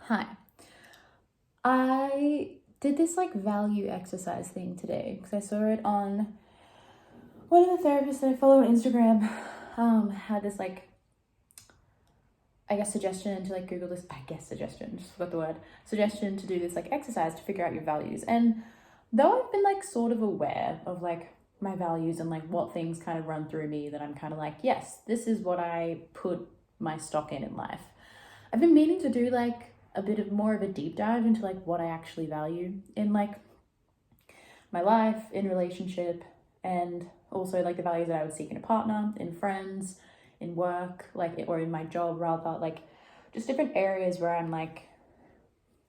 Hi. I did this like value exercise thing today because I saw it on one of the therapists that I follow on Instagram. Had this suggestion to Google this. Just forgot the word. Suggestion to do this exercise to figure out your values. And though I've been sort of aware of my values and what things kind of run through me, that I'm kind of yes, this is what I put my stock in life. I've been meaning to do a bit of more of a deep dive into what I actually value in my life, in relationship, and also the values that I would seek in a partner, in friends, in work, or in my job rather, just different areas where I'm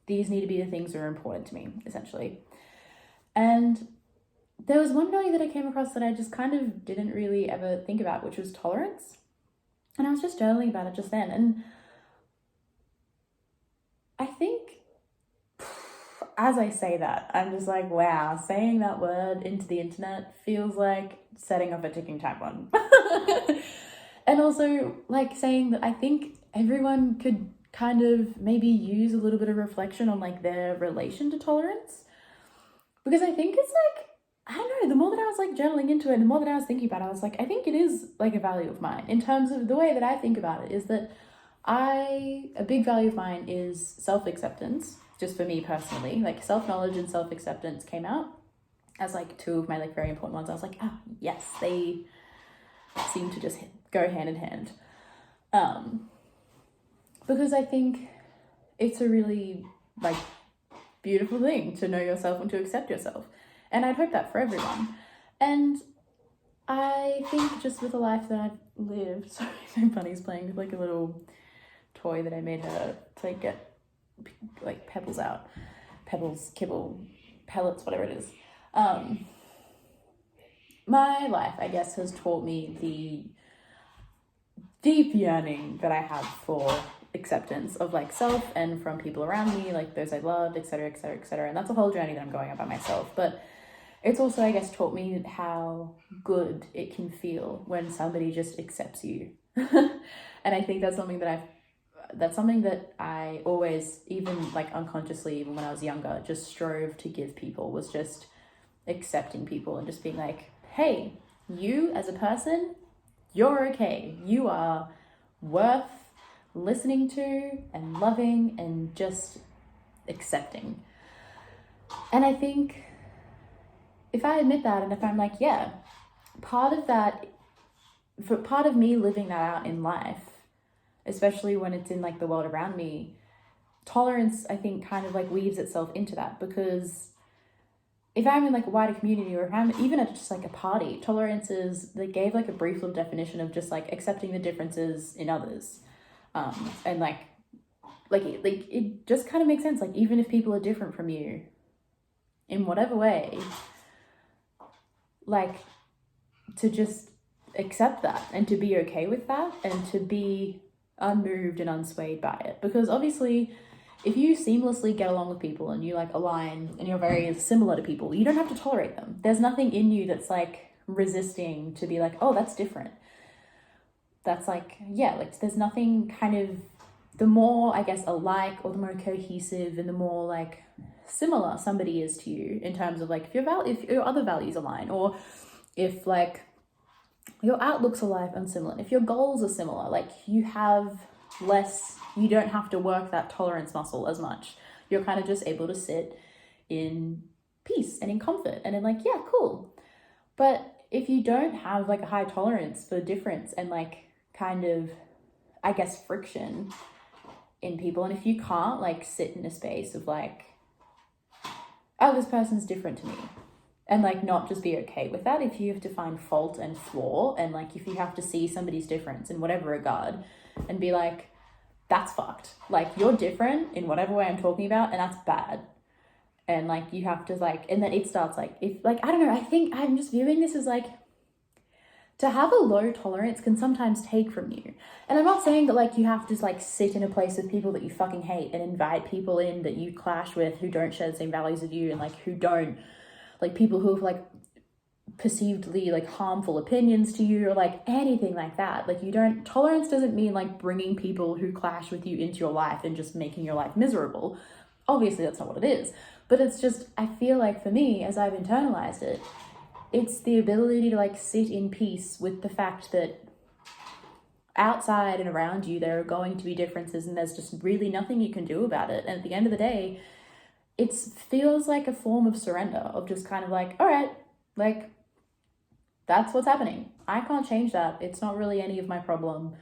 these need to be the things that are important to me, essentially. And there was one value that I came across that I just kind of didn't really ever think about, which was tolerance. And I was just journaling about it just then. And I think as I say that, I'm just wow, saying that word into the internet feels like setting off a ticking time bomb. And also saying that I think everyone could kind of maybe use a little bit of reflection on their relation to tolerance. Because I think it's I don't know, the more that I was journaling into it, the more that I was thinking about it, I was I think it is a value of mine. In terms of the way that I think about it is that a big value of mine is self-acceptance, just for me personally. Self-knowledge and self-acceptance came out as two of my very important ones. I was yes, they seem to just go hand in hand. Because I think it's a really beautiful thing to know yourself and to accept yourself. And I'd hope that for everyone. And I think just with the life that I've lived, sorry, my bunny's playing with a little toy that I made her to get pebbles out. Pebbles, kibble, pellets, whatever it is. My life, I guess, has taught me the deep yearning that I have for acceptance of self and from people around me, those I loved, etc., etc., etc. And that's a whole journey that I'm going on by myself. But it's also, I guess, taught me how good it can feel when somebody just accepts you. And I think that's something that I always, even unconsciously, even when I was younger, just strove to give people, was just accepting people and just being hey, you as a person, you're okay. You are worth listening to and loving and just accepting. And I think if I admit that, and if I'm yeah, part of me living that out in life, especially when it's in the world around me, tolerance, I think, kind of weaves itself into that. Because if I'm in a wider community, or if I'm even at just a party, tolerance is, they gave a brief little definition of just accepting the differences in others. And it just kind of makes sense. Even if people are different from you in whatever way, to just accept that and to be okay with that and to be unmoved and unswayed by it. Because obviously, if you seamlessly get along with people and you align and you're very similar to people, you don't have to tolerate them. There's nothing in you that's resisting to be oh, that's different. That's there's nothing kind of, the more, I guess, alike or the more cohesive and the more similar somebody is to you in terms of if your other values align, or if your outlooks are life and similar, if your goals are similar, you have less, you don't have to work that tolerance muscle as much. You're kind of just able to sit in peace and in comfort and in yeah, cool. But if you don't have a high tolerance for difference and kind of, I guess, friction in people, and if you can't sit in a space of oh, this person's different to me, and not just be okay with that, if you have to find fault and flaw, and if you have to see somebody's difference in whatever regard and be that's fucked, you're different in whatever way I'm talking about, and that's bad, and you have to and then it starts if I don't know, I think I'm just viewing this as to have a low tolerance can sometimes take from you. And I'm not saying that you have to sit in a place with people that you fucking hate and invite people in that you clash with, who don't share the same values as you, and who don't, people who have perceivedly like harmful opinions to you or like anything like that. Like tolerance doesn't mean like bringing people who clash with you into your life and just making your life miserable. Obviously that's not what it is, but it's just, I feel like for me, as I've internalized it, it's the ability to like sit in peace with the fact that outside and around you there are going to be differences and there's just really nothing you can do about it. And at the end of the day, it feels like a form of surrender, of just kind of like, all right, like that's what's happening. I can't change that. It's not really any of my problem.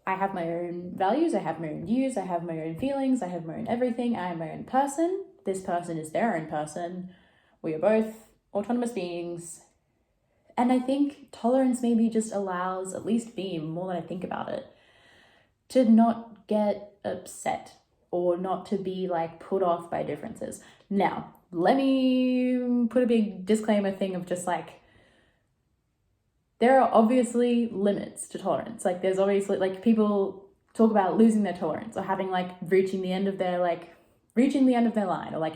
I have my own values, I have my own views, I have my own feelings, I have my own everything. I am my own person. This person is their own person. We are both autonomous beings. And I think tolerance maybe just allows, at least me, more than I think about it, to not get upset or not to be like put off by differences. Now, let me put a big disclaimer thing of just like, there are obviously limits to tolerance. Like there's obviously like people talk about losing their tolerance or having like reaching the end of their line, or like,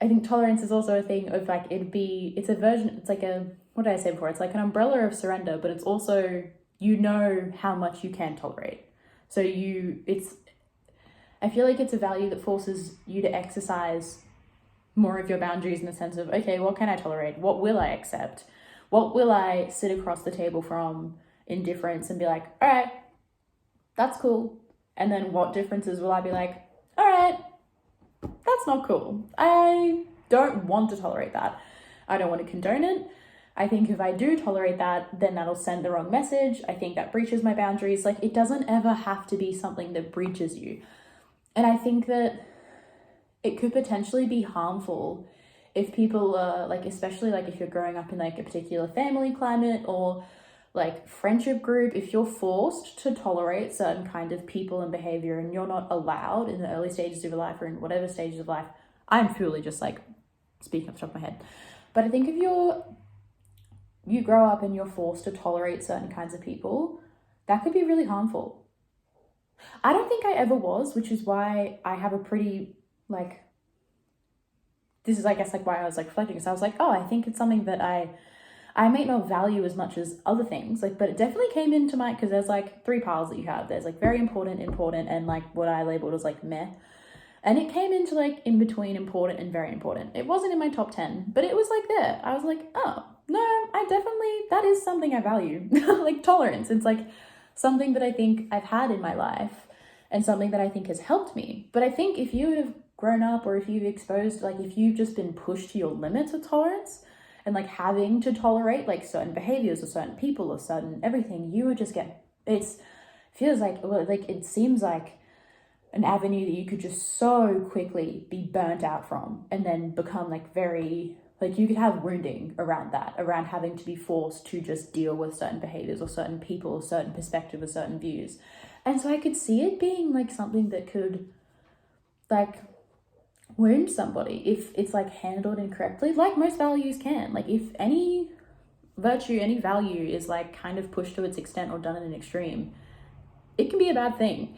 I think tolerance is also a thing of like, it's a version, it's like a, what did I say before? It's like an umbrella of surrender, but it's also, you know how much you can tolerate. So I feel like it's a value that forces you to exercise more of your boundaries in the sense of, okay, what can I tolerate? What will I accept? What will I sit across the table from in difference and be like, all right, that's cool. And then what differences will I be like, all right, that's not cool. I don't want to tolerate that. I don't want to condone it. I think if I do tolerate that, then that'll send the wrong message. I think that breaches my boundaries. Like it doesn't ever have to be something that breaches you. And I think that it could potentially be harmful if people are like, especially like if you're growing up in like a particular family climate or like friendship group, if you're forced to tolerate certain kind of people and behavior and you're not allowed in the early stages of your life or in whatever stages of life, I'm truly just like speaking off the top of my head. But I think if you grow up and you're forced to tolerate certain kinds of people, that could be really harmful. I don't think I ever was, which is why I have a pretty like, this is, I guess, like why I was like reflecting, because I was like, oh, I think it's something that I may not value as much as other things, like, but it definitely came into my, because there's like 3 piles that you have. There's like very important, and like what I labeled as like meh. And it came into like in between important and very important. It wasn't in my top 10, but it was like there. I was like, oh, no, I definitely, that is something I value. Like tolerance. It's like something that I think I've had in my life and something that I think has helped me. But I think if you would have grown up, or if you've exposed, like if you've just been pushed to your limits of tolerance and like having to tolerate like certain behaviors or certain people or certain everything, you would just get, it seems like an avenue that you could just so quickly be burnt out from, and then become like very, like you could have wounding around that, around having to be forced to just deal with certain behaviors or certain people or certain perspective or certain views. And so I could see it being like something that could like wound somebody if it's like handled incorrectly, like most values can. Like if any virtue, any value is like kind of pushed to its extent or done in an extreme, it can be a bad thing.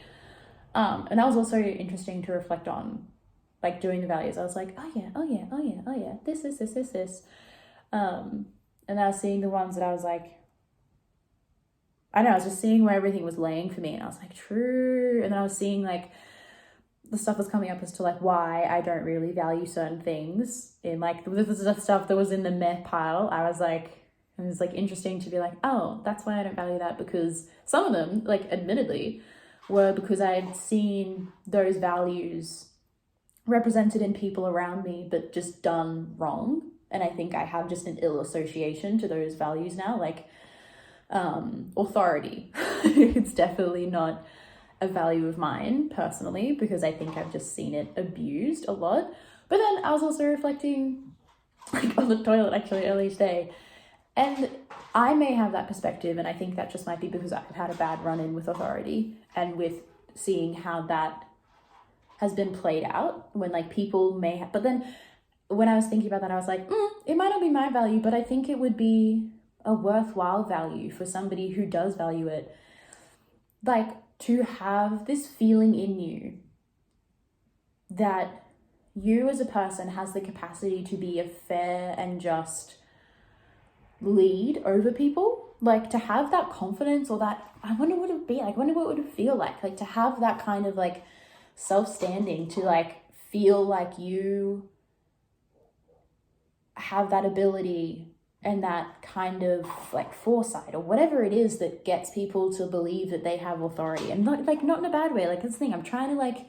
And that was also interesting to reflect on, like doing the values. I was like, oh yeah, this. And I was seeing the ones that I was like, I don't know, I was just seeing where everything was laying for me, and I was like, true. And then I was seeing like the stuff was coming up as to like why I don't really value certain things in like the stuff that was in the meh pile. I was like, it was like interesting to be like, oh, that's why I don't value that, because some of them, like admittedly, were because I had seen those values represented in people around me, but just done wrong. And I think I have just an ill association to those values now, like authority. It's definitely not a value of mine personally, because I think I've just seen it abused a lot. But then I was also reflecting like on the toilet actually earlier today, and I may have that perspective, and I think that just might be because I've had a bad run-in with authority and with seeing how that has been played out when like people may have, but then when I was thinking about that, I was like, it might not be my value, but I think it would be a worthwhile value for somebody who does value it, like to have this feeling in you that you as a person has the capacity to be a fair and just lead over people, like to have that confidence, or that, I wonder what it would be like, I wonder what it would feel like to have that kind of like self-standing, to like feel like you have that ability and that kind of like foresight, or whatever it is that gets people to believe that they have authority. And not in a bad way, like, that's the thing, I'm trying to like,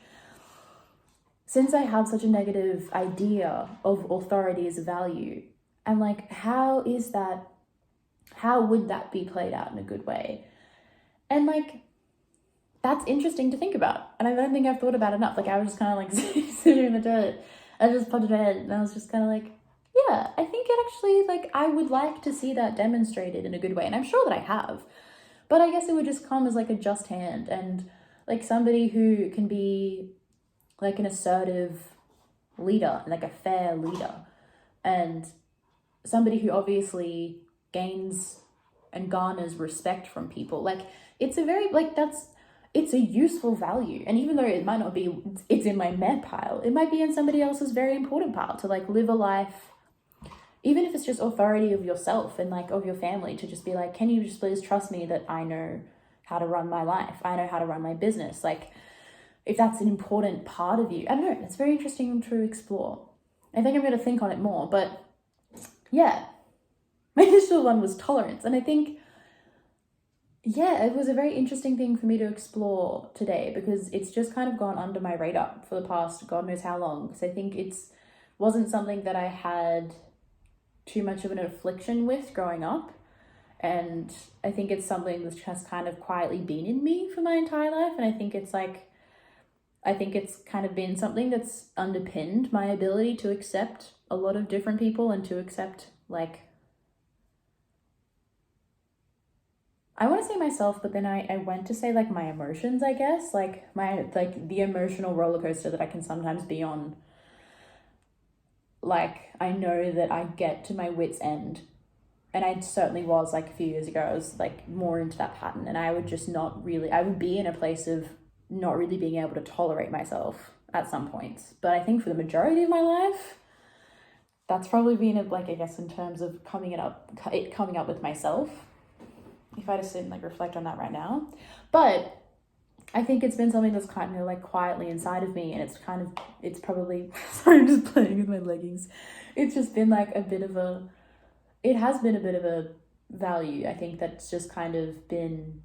since I have such a negative idea of authority as a value, I'm like, how would that be played out in a good way? And like, that's interesting to think about. And I don't think I've thought about it enough. Like, I was just kind of like sitting in the toilet, I just popped my head, and I was just kind of like, yeah, I think it actually, like, I would like to see that demonstrated in a good way. And I'm sure that I have, but I guess it would just come as like a just hand, and like somebody who can be like an assertive leader and like a fair leader, and somebody who obviously gains and garners respect from people. Like, it's a very, like, it's a useful value. And even though it might not be, it's in my meh pile, it might be in somebody else's very important pile, to like live a life, even if it's just authority of yourself and like of your family, to just be like, can you just please trust me that I know how to run my life, I know how to run my business. Like, if that's an important part of you, I don't know, it's very interesting to explore. I think I'm going to think on it more, but yeah, my initial one was tolerance. And I think, yeah, it was a very interesting thing for me to explore today, because it's just kind of gone under my radar for the past God knows how long. Because I think wasn't something that I had too much of an affliction with growing up. And I think it's something that's just kind of quietly been in me for my entire life. And I think it's kind of been something that's underpinned my ability to accept a lot of different people, and to accept, like, I want to say myself, but then I went to say like my emotions, I guess, like the emotional roller coaster that I can sometimes be on. Like, I know that I get to my wit's end, and I certainly was, like, a few years ago, I was like more into that pattern, and I would just I would be in a place of not really being able to tolerate myself at some points. But I think for the majority of my life, that's probably been like, I guess, in terms of coming up with myself, if I just sit and like reflect on that right now. But I think it's been something that's kind of like quietly inside of me, and it's probably, sorry, I'm just playing with my leggings. It's just been like it has been a bit of a value, I think, that's just kind of been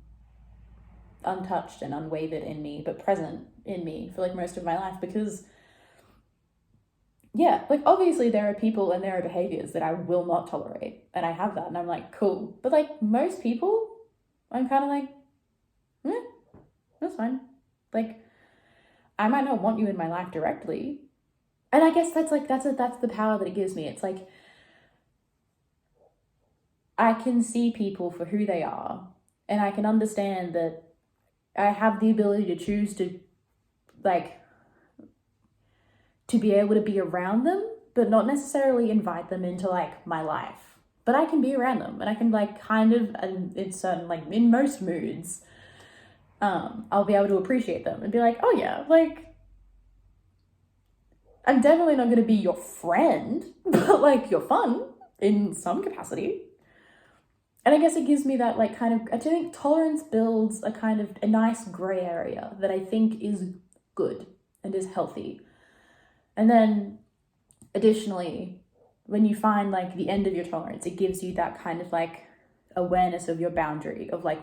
untouched and unwavered in me, but present in me for like most of my life. Because yeah, like, obviously there are people and there are behaviors that I will not tolerate, and I have that, and I'm like, cool. But like most people, I'm kind of like, that's fine. Like, I might not want you in my life directly. And I guess that's like, that's the power that it gives me. It's like, I can see people for who they are, and I can understand that I have the ability to choose to, like, to be able to be around them, but not necessarily invite them into like my life. But I can be around them, and I can like kind of, in certain, like, in most moods, I'll be able to appreciate them and be like, oh yeah, like, I'm definitely not going to be your friend, but like, you're fun in some capacity. And I guess it gives me that like kind of, I think tolerance builds a kind of a nice gray area that I think is good and is healthy. And then additionally, when you find like the end of your tolerance, it gives you that kind of like awareness of your boundary, of like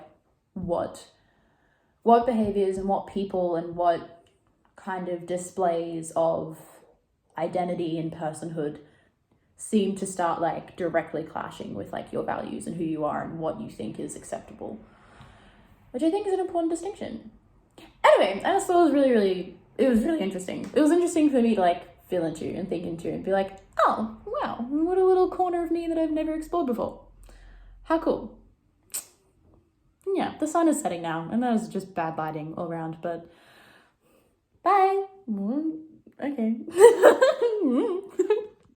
what behaviors and what people and what kind of displays of identity and personhood seem to start like directly clashing with like your values and who you are and what you think is acceptable, which I think is an important distinction. Anyway, I just thought it was really interesting. It was interesting for me to like feel into and think into and be like, oh wow, what a little corner of me that I've never explored before. How cool. Yeah, the sun is setting now, and that is just bad lighting all around, but bye. Okay.